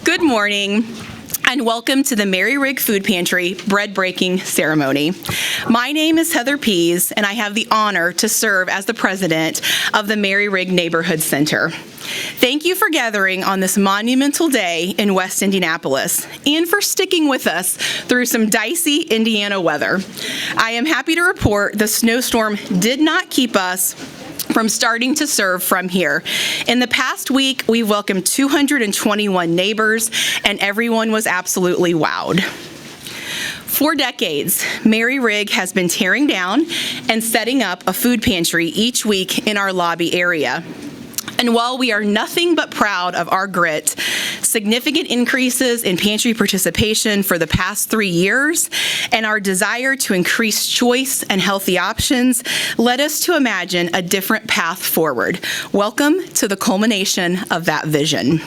Good morning, and welcome to the Mary Rigg Food Pantry bread-breaking ceremony. My name is Heather Pease, and I have the honor to serve as the president of the Mary Rigg Neighborhood Center. Thank you for gathering on this monumental day in West Indianapolis and for sticking with us through some dicey Indiana weather. I am happy to report the snowstorm did not keep us from starting to serve from here. In the past week, we welcomed 221 neighbors, and everyone was absolutely wowed. For decades, Mary Rigg has been tearing down and setting up a food pantry each week in our lobby area. And while we are nothing but proud of our grit, significant increases in pantry participation for the past 3 years, and our desire to increase choice and healthy options led us to imagine a different path forward. Welcome to the culmination of that vision.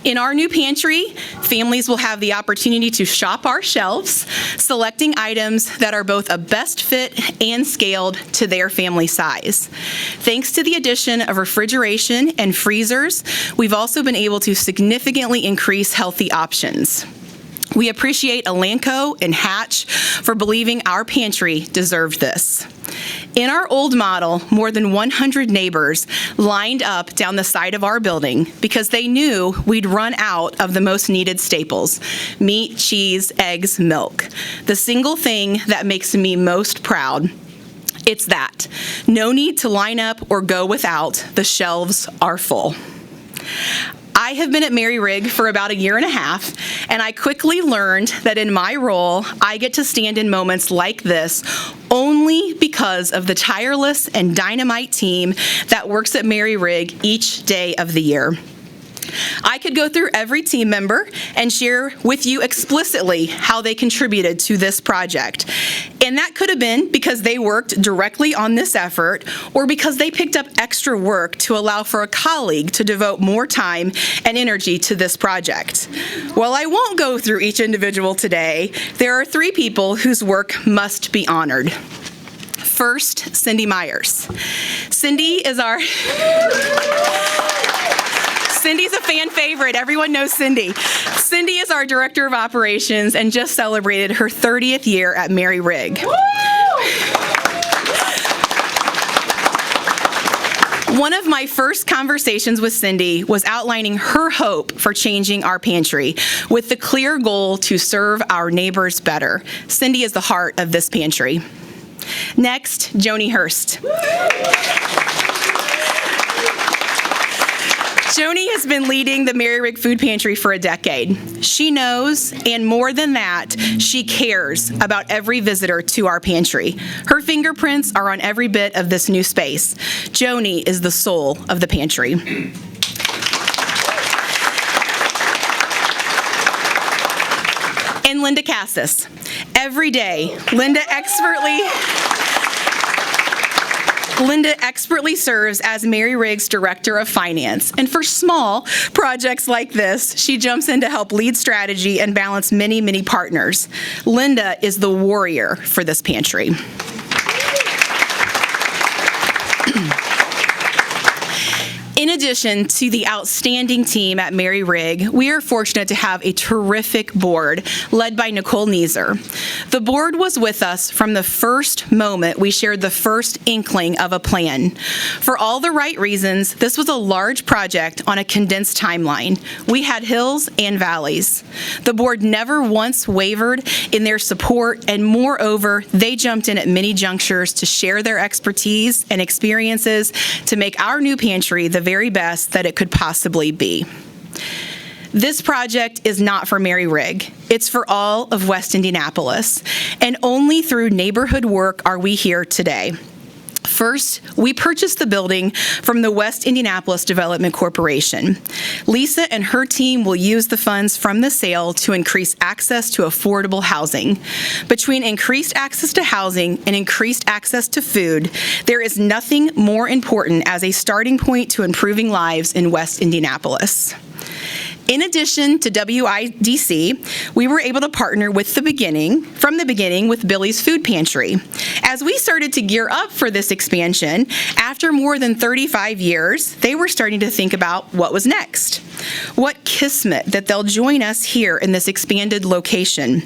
In our new pantry, families will have the opportunity to shop our shelves, selecting items that are both a best fit and scaled to their family size. Thanks to the addition of refrigeration and freezers, we've also been able to significantly increase healthy options. We appreciate Elanco and Hatch for believing our pantry deserved this. In our old model, more than 100 neighbors lined up down the side of our building because they knew we'd run out of the most needed staples: meat, cheese, eggs, milk. The single thing that makes me most proud, it's that. No need to line up or go without. The shelves are full. I have been at Mary Rigg for about 1.5 years, and I quickly learned that in my role, I get to stand in moments like this only because of the tireless and dynamite team that works at Mary Rigg each day of the year. I could go through every team member and share with you explicitly how they contributed to this project. And that could have been because they worked directly on this effort or because they picked up extra work to allow for a colleague to devote more time and energy to this project. While I won't go through each individual today, there are 3 people whose work must be honored. First, Cindy Myers. Cindy's a fan favorite. Everyone knows Cindy. Cindy is our Director of Operations and just celebrated her 30th year at Mary Rigg. One of my first conversations with Cindy was outlining her hope for changing our pantry with the clear goal to serve our neighbors better. Cindy is the heart of this pantry. Next, Joni Hurst. Joni has been leading the Mary Rigg Food Pantry for a decade. She knows, and more than that, she cares about every visitor to our pantry. Her fingerprints are on every bit of this new space. Joni is the soul of the pantry. And Linda Cassis. Every day, Linda expertly serves as Mary Rigg's Director of Finance. And for small projects like this, she jumps in to help lead strategy and balance many, many partners. Linda is the warrior for this pantry. In addition to the outstanding team at Mary Rigg, we are fortunate to have a terrific board led by Nicole Neeser. The board was with us from the first moment we shared the first inkling of a plan. For all the right reasons, this was a large project on a condensed timeline. We had hills and valleys. The board never once wavered in their support, and moreover, they jumped in at many junctures to share their expertise and experiences to make our new pantry the very best that it could possibly be. This project is not for Mary Rigg. It's for all of West Indianapolis, and only through neighborhood work are we here today. First, we purchased the building from the West Indianapolis Development Corporation. Lisa and her team will use the funds from the sale to increase access to affordable housing. Between increased access to housing and increased access to food, there is nothing more important as a starting point to improving lives in West Indianapolis. In addition to WIDC, we were able to partner from the beginning with Billy's Food Pantry. As we started to gear up for this expansion, after more than 35 years, they were starting to think about what was next. What kismet that they'll join us here in this expanded location.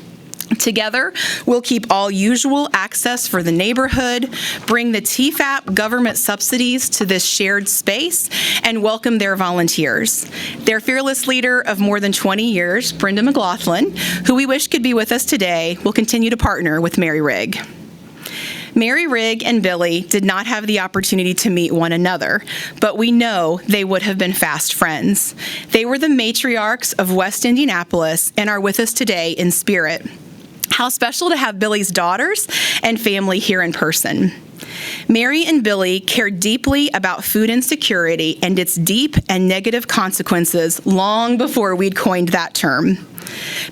Together, we'll keep all usual access for the neighborhood, bring the TFAP government subsidies to this shared space, and welcome their volunteers. Their fearless leader of more than 20 years, Brenda McLaughlin, who we wish could be with us today, will continue to partner with Mary Rigg. Mary Rigg and Billy did not have the opportunity to meet one another, but we know they would have been fast friends. They were the matriarchs of West Indianapolis and are with us today in spirit. How special to have Billy's daughters and family here in person. Mary and Billy cared deeply about food insecurity and its deep and negative consequences long before we'd coined that term.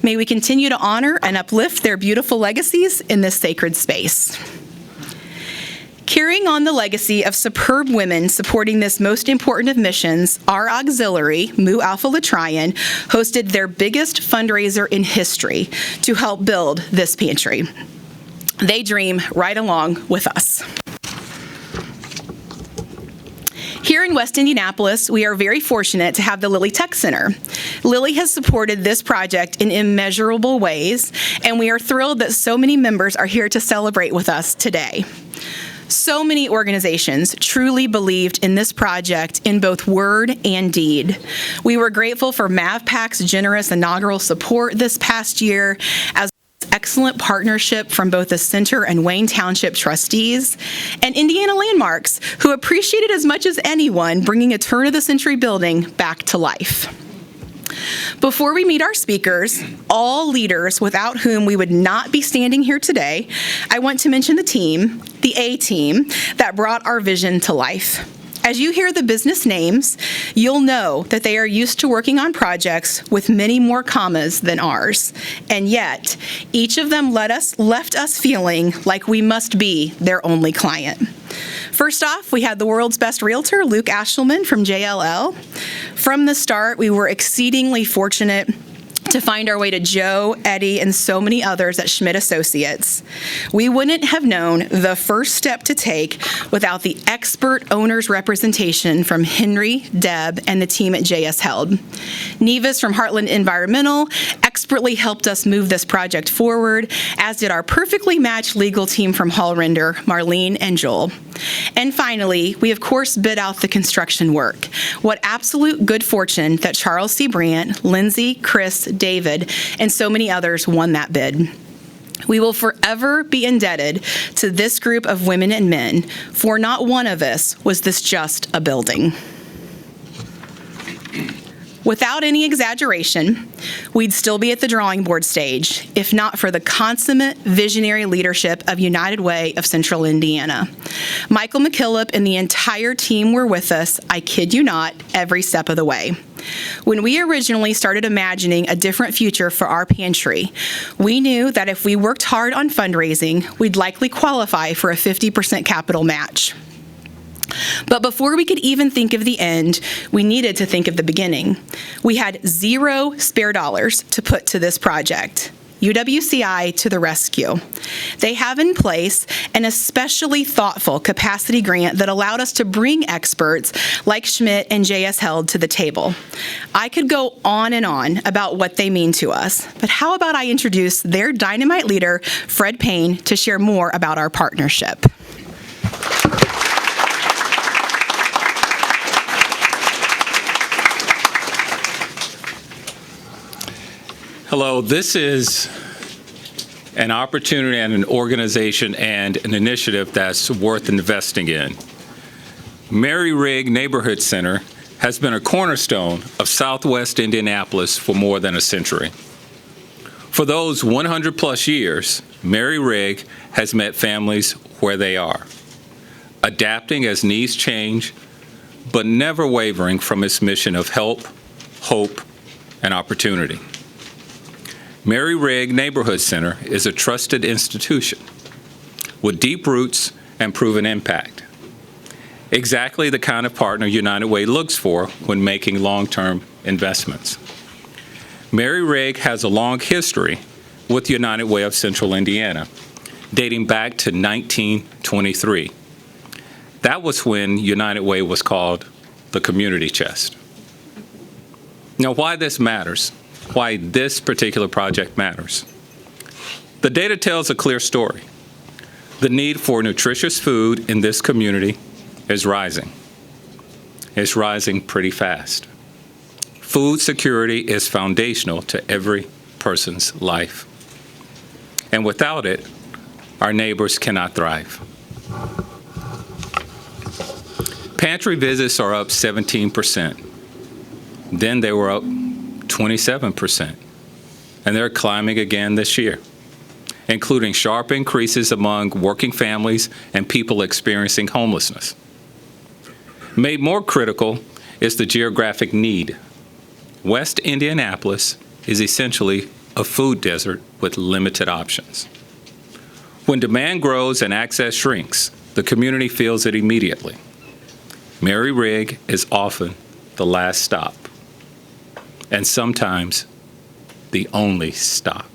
May we continue to honor and uplift their beautiful legacies in this sacred space. Carrying on the legacy of superb women supporting this most important of missions, our auxiliary, Mu Alpha Latrian, hosted their biggest fundraiser in history to help build this pantry. They dream right along with us. Here in West Indianapolis, we are very fortunate to have the Lilly Tech Center. Lilly has supported this project in immeasurable ways, and we are thrilled that so many members are here to celebrate with us today. So many organizations truly believed in this project in both word and deed. We were grateful for MAVPAC's generous inaugural support this past year, as excellent partnership from both the Center and Wayne Township trustees, and Indiana Landmarks, who appreciated as much as anyone bringing a turn-of-the-century building back to life. Before we meet our speakers, all leaders without whom we would not be standing here today, I want to mention the team, the A-team, that brought our vision to life. As you hear the business names, you'll know that they are used to working on projects with many more commas than ours. And yet, each of them left us feeling like we must be their only client. First off, we had the world's best realtor, Luke Ashelman from JLL. From the start, we were exceedingly fortunate to find our way to Joe, Eddie, and so many others at Schmidt Associates. We wouldn't have known the first step to take without the expert owner's representation from Henry, Deb, and the team at JS Held. Nevis from Heartland Environmental expertly helped us move this project forward, as did our perfectly matched legal team from Hall Render, Marlene and Joel. And finally, we of course bid out the construction work. What absolute good fortune that Charles C. Brandt, Lindsay, Chris, David, and so many others won that bid. We will forever be indebted to this group of women and men, for not one of us was this just a building. Without any exaggeration, we'd still be at the drawing board stage, if not for the consummate visionary leadership of United Way of Central Indiana. Michael McKillop and the entire team were with us, I kid you not, every step of the way. When we originally started imagining a different future for our pantry, we knew that if we worked hard on fundraising, we'd likely qualify for a 50% capital match. But before we could even think of the end, we needed to think of the beginning. We had zero spare dollars to put to this project. UWCI to the rescue. They have in place an especially thoughtful capacity grant that allowed us to bring experts like Schmidt and JS Held to the table. I could go on and on about what they mean to us, but how about I introduce their dynamite leader, Fred Payne, to share more about our partnership. Hello, this is an opportunity and an organization and an initiative that's worth investing in. Mary Rigg Neighborhood Center has been a cornerstone of Southwest Indianapolis for more than a century. For those 100 plus years, Mary Rigg has met families where they are, adapting as needs change, but never wavering from its mission of help, hope, and opportunity. Mary Rigg Neighborhood Center is a trusted institution with deep roots and proven impact. Exactly the kind of partner United Way looks for when making long-term investments. Mary Rigg has a long history with United Way of Central Indiana, dating back to 1923. That was when United Way was called the Community Chest. Now, why this matters, why this particular project matters. The data tells a clear story. The need for nutritious food in this community is rising. It's rising pretty fast. Food security is foundational to every person's life. And without it, our neighbors cannot thrive. Pantry visits are up 17%. Then they were up 27%. And they're climbing again this year, including sharp increases among working families and people experiencing homelessness. Made more critical is the geographic need. West Indianapolis is essentially a food desert with limited options. When demand grows and access shrinks, the community feels it immediately. Mary Rigg is often the last stop, and sometimes the only stop.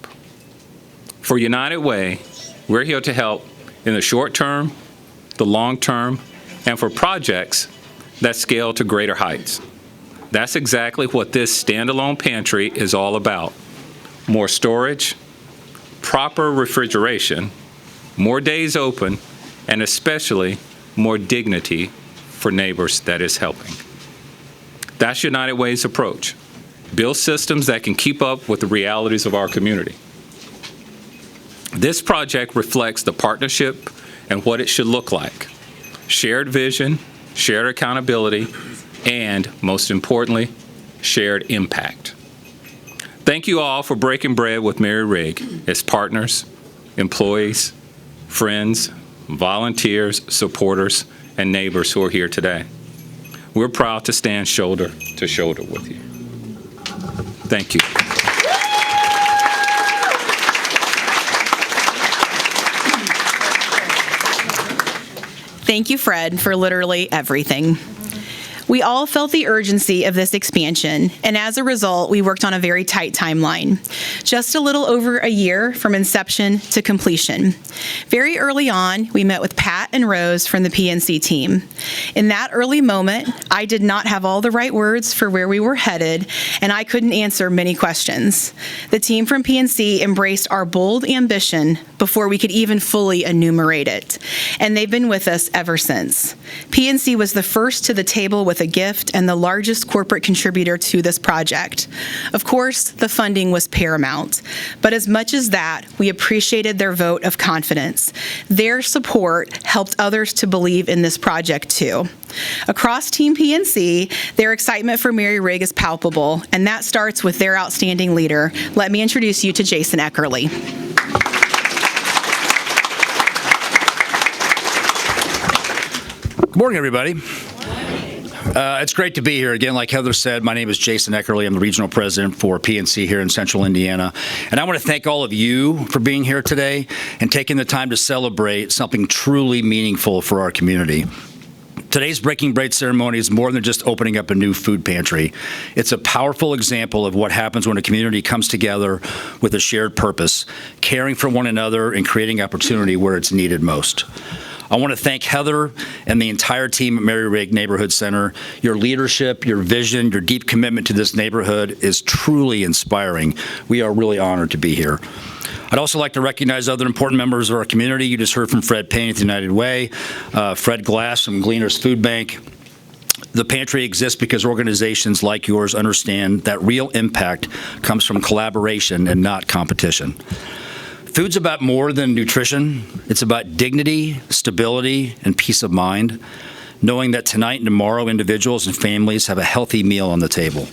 For United Way, we're here to help in the short term, the long term, and for projects that scale to greater heights. That's exactly what this standalone pantry is all about. More storage, proper refrigeration, more days open, and especially more dignity for neighbors that is helping. That's United Way's approach. Build systems that can keep up with the realities of our community. This project reflects the partnership and what it should look like. Shared vision, shared accountability, and most importantly, shared impact. Thank you all for breaking bread with Mary Rigg as partners, employees, friends, volunteers, supporters, and neighbors who are here today. We're proud to stand shoulder to shoulder with you. Thank you. Thank you, Fred, for literally everything. We all felt the urgency of this expansion, and as a result, we worked on a very tight timeline, just a little over a year from inception to completion. Very early on, we met with Pat and Rose from the PNC team. In that early moment, I did not have all the right words for where we were headed, and I couldn't answer many questions. The team from PNC embraced our bold ambition before we could even fully enumerate it, and they've been with us ever since. PNC was the first to the table with a gift and the largest corporate contributor to this project. Of course, the funding was paramount, but as much as that, we appreciated their vote of confidence. Their support helped others to believe in this project too. Across Team PNC, their excitement for Mary Rigg is palpable, and that starts with their outstanding leader. Let me introduce you to Jason Eckerly. Good morning, everybody. It's great to be here. Again, like Heather said, my name is Jason Eckerly. I'm the regional president for PNC here in Central Indiana. And I want to thank all of you for being here today and taking the time to celebrate something truly meaningful for our community. Today's Breaking Bread ceremony is more than just opening up a new food pantry. It's a powerful example of what happens when a community comes together with a shared purpose, caring for one another and creating opportunity where it's needed most. I want to thank Heather and the entire team at Mary Rigg Neighborhood Center. Your leadership, your vision, your deep commitment to this neighborhood is truly inspiring. We are really honored to be here. I'd also like to recognize other important members of our community. You just heard from Fred Payne at the United Way, Fred Glass from Gleaners Food Bank. The pantry exists because organizations like yours understand that real impact comes from collaboration and not competition. Food's about more than nutrition. It's about dignity, stability, and peace of mind, knowing that tonight and tomorrow individuals and families have a healthy meal on the table.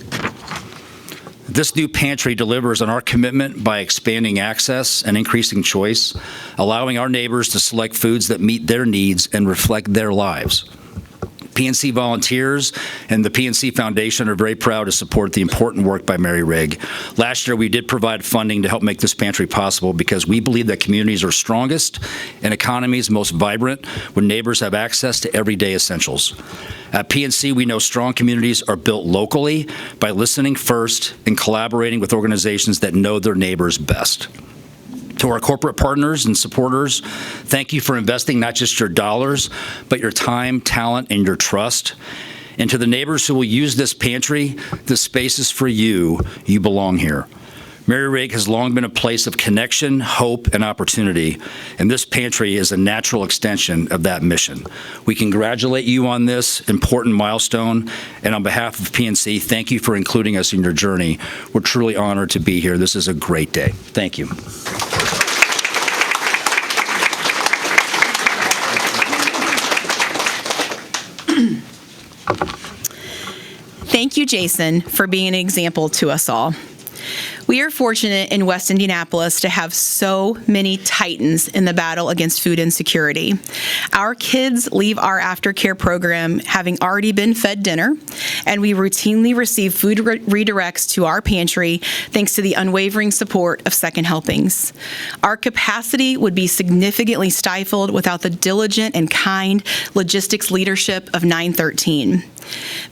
This new pantry delivers on our commitment by expanding access and increasing choice, allowing our neighbors to select foods that meet their needs and reflect their lives. PNC volunteers and the PNC Foundation are very proud to support the important work by Mary Rigg. Last year, we did provide funding to help make this pantry possible because we believe that communities are strongest and economies most vibrant when neighbors have access to everyday essentials. At PNC, we know strong communities are built locally by listening first and collaborating with organizations that know their neighbors best. To our corporate partners and supporters, thank you for investing not just your dollars, but your time, talent, and your trust. And to the neighbors who will use this pantry, this space is for you. You belong here. Mary Rigg has long been a place of connection, hope, and opportunity, and this pantry is a natural extension of that mission. We congratulate you on this important milestone, and on behalf of PNC, thank you for including us in your journey. We're truly honored to be here. This is a great day. Thank you. Thank you, Jason, for being an example to us all. We are fortunate in West Indianapolis to have so many titans in the battle against food insecurity. Our kids leave our aftercare program having already been fed dinner, and we routinely receive food redirects to our pantry thanks to the unwavering support of Second Helpings. Our capacity would be significantly stifled without the diligent and kind logistics leadership of 913.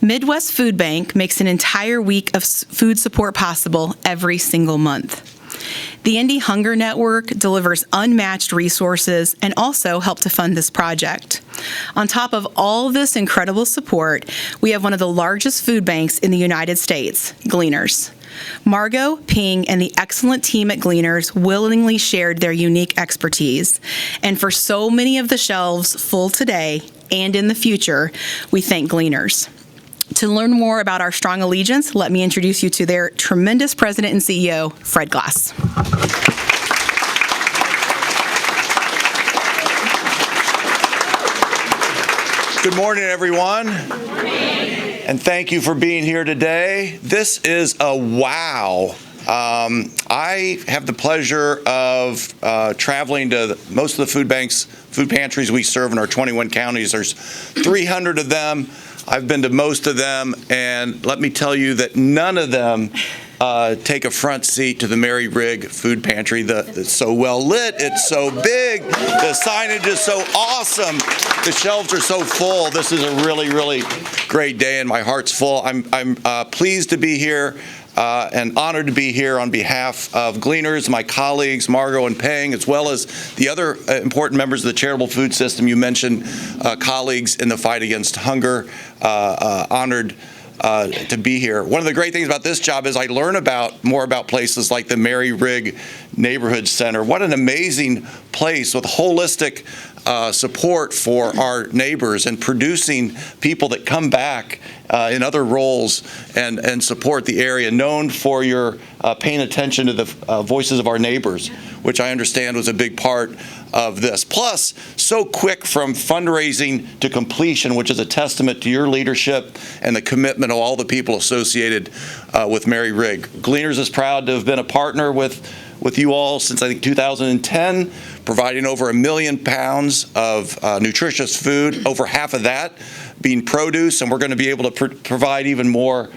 Midwest Food Bank makes an entire week of food support possible every single month. The Indy Hunger Network delivers unmatched resources and also help to fund this project. On top of all this incredible support, we have one of the largest food banks in the United States, Gleaners. Margot, Ping, and the excellent team at Gleaners willingly shared their unique expertise. And for so many of the shelves full today and in the future, we thank Gleaners. To learn more about our strong allegiance, let me introduce you to their tremendous president and CEO, Fred Glass. Good morning, everyone. Good morning. And thank you for being here today. This is a wow. I have the pleasure of traveling to most of the food pantries we serve in our 21 counties. There's 300 of them. I've been to most of them, and let me tell you that none of them take a front seat to the Mary Rigg Food Pantry. It's so well lit, it's so big, the signage is so awesome, the shelves are so full. This is a really, really great day, and my heart's full. I'm pleased to be here. And honored to be here on behalf of Gleaners, my colleagues, Margot and Peng, as well as the other important members of the charitable food system. You mentioned colleagues in the fight against hunger. Honored to be here. One of the great things about this job is I learn more about places like the Mary Rigg Neighborhood Center. What an amazing place with holistic support for our neighbors and producing people that come back in other roles and support the area, known for your paying attention to the voices of our neighbors, which I understand was a big part of this. Plus, so quick from fundraising to completion, which is a testament to your leadership and the commitment of all the people associated with Mary Rigg. Gleaners is proud to have been a partner with you all since, I think, 2010, providing over 1 million pounds of nutritious food, over half of that being produce, and we're going to be able to provide even more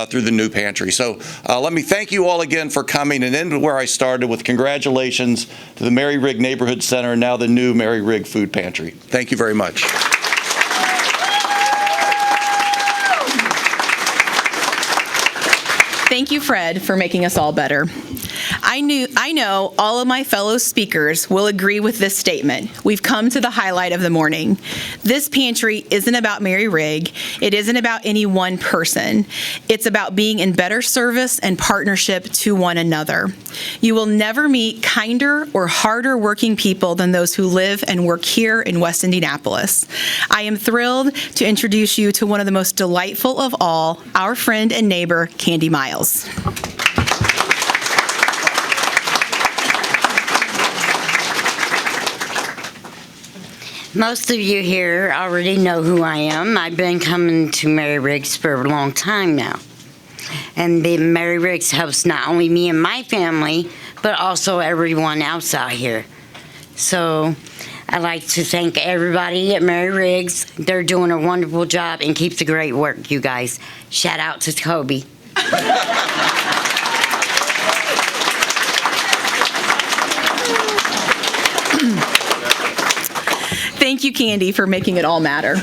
through the new pantry. So let me thank you all again for coming, and end where I started with congratulations to the Mary Rigg Neighborhood Center and now the new Mary Rigg Food Pantry. Thank you very much. Thank you, Fred, for making us all better. I know all of my fellow speakers will agree with this statement. We've come to the highlight of the morning. This pantry isn't about Mary Rigg. It isn't about any one person. It's about being in better service and partnership to one another. You will never meet kinder or harder working people than those who live and work here in West Indianapolis. I am thrilled to introduce you to one of the most delightful of all, our friend and neighbor, Candy Miles. Most of you here already know who I am. I've been coming to Mary Rigg's for a long time now. And Mary Rigg's helps not only me and my family, but also everyone else out here. So I'd like to thank everybody at Mary Rigg's. They're doing a wonderful job, and keep the great work, you guys. Shout out to Toby. Thank you, Candy, for making it all matter.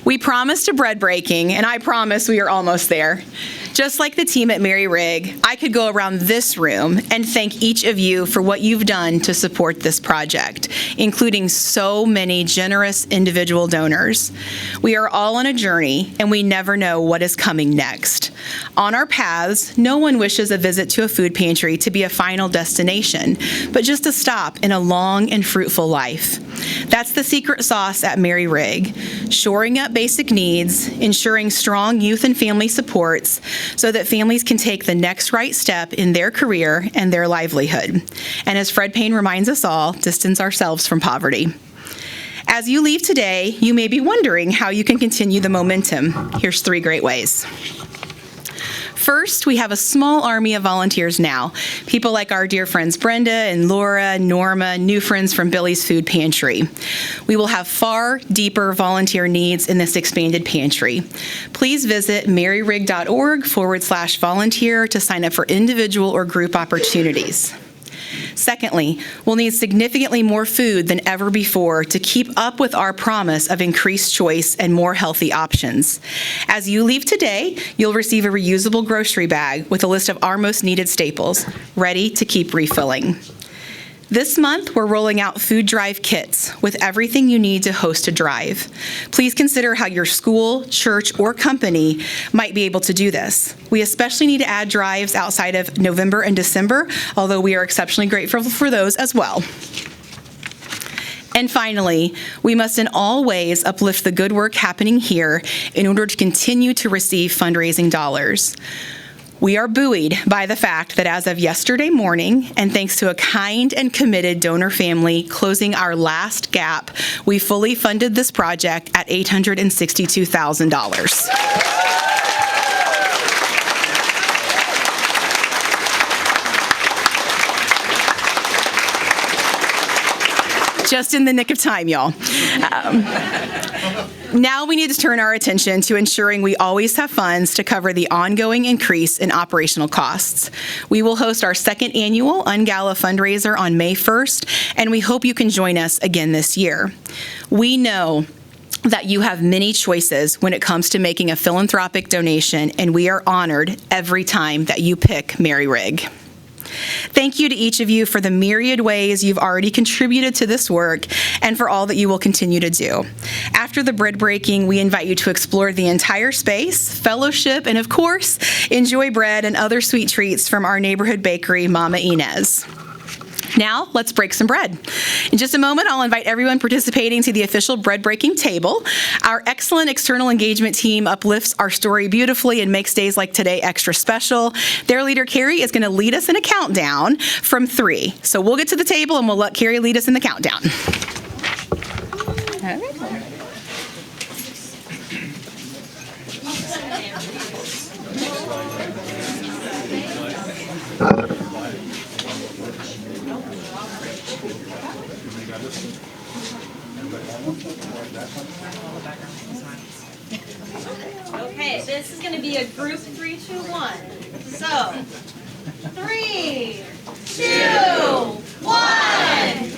We promised a bread breaking, and I promise we are almost there. Just like the team at Mary Rigg, I could go around this room and thank each of you for what you've done to support this project, including so many generous individual donors. We are all on a journey, and we never know what is coming next. On our paths, no one wishes a visit to a food pantry to be a final destination, but just a stop in a long and fruitful life. That's the secret sauce at Mary Rigg, shoring up basic needs, ensuring strong youth and family supports so that families can take the next right step in their career and their livelihood. And as Fred Payne reminds us all, distance ourselves from poverty. As you leave today, you may be wondering how you can continue the momentum. Here's 3 great ways. First, we have a small army of volunteers now. People like our dear friends Brenda and Laura, Norma, new friends from Billy's Food Pantry. We will have far deeper volunteer needs in this expanded pantry. Please visit maryrigg.org/volunteer to sign up for individual or group opportunities. Secondly, we'll need significantly more food than ever before to keep up with our promise of increased choice and more healthy options. As you leave today, you'll receive a reusable grocery bag with a list of our most needed staples, ready to keep refilling. This month, we're rolling out food drive kits with everything you need to host a drive. Please consider how your school, church, or company might be able to do this. We especially need to add drives outside of November and December, although we are exceptionally grateful for those as well. And finally, we must in all ways uplift the good work happening here in order to continue to receive fundraising dollars. We are buoyed by the fact that as of yesterday morning, and thanks to a kind and committed donor family closing our last gap, we fully funded this project at $862,000. Just in the nick of time, y'all. Now we need to turn our attention to ensuring we always have funds to cover the ongoing increase in operational costs. We will host our second annual Ungala fundraiser on May 1st, and we hope you can join us again this year. We know that you have many choices when it comes to making a philanthropic donation, and we are honored every time that you pick Mary Rigg. Thank you to each of you for the myriad ways you've already contributed to this work and for all that you will continue to do. After the bread breaking, we invite you to explore the entire space, fellowship, and of course, enjoy bread and other sweet treats from our neighborhood bakery, Mama Inez. Now, let's break some bread. In just a moment, I'll invite everyone participating to the official bread-breaking table. Our excellent external engagement team uplifts our story beautifully and makes days like today extra special. Their leader, Carrie, is going to lead us in a countdown from 3. So we'll get to the table and we'll let Carrie lead us in the countdown. All right. Okay, this is going to be a group 3, 2, 1. So, 3, 2, 1.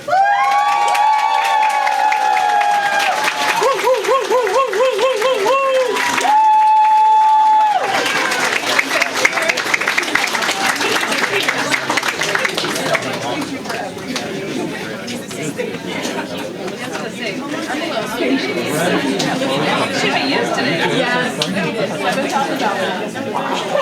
Should be used today. Yes. I've been talking about that.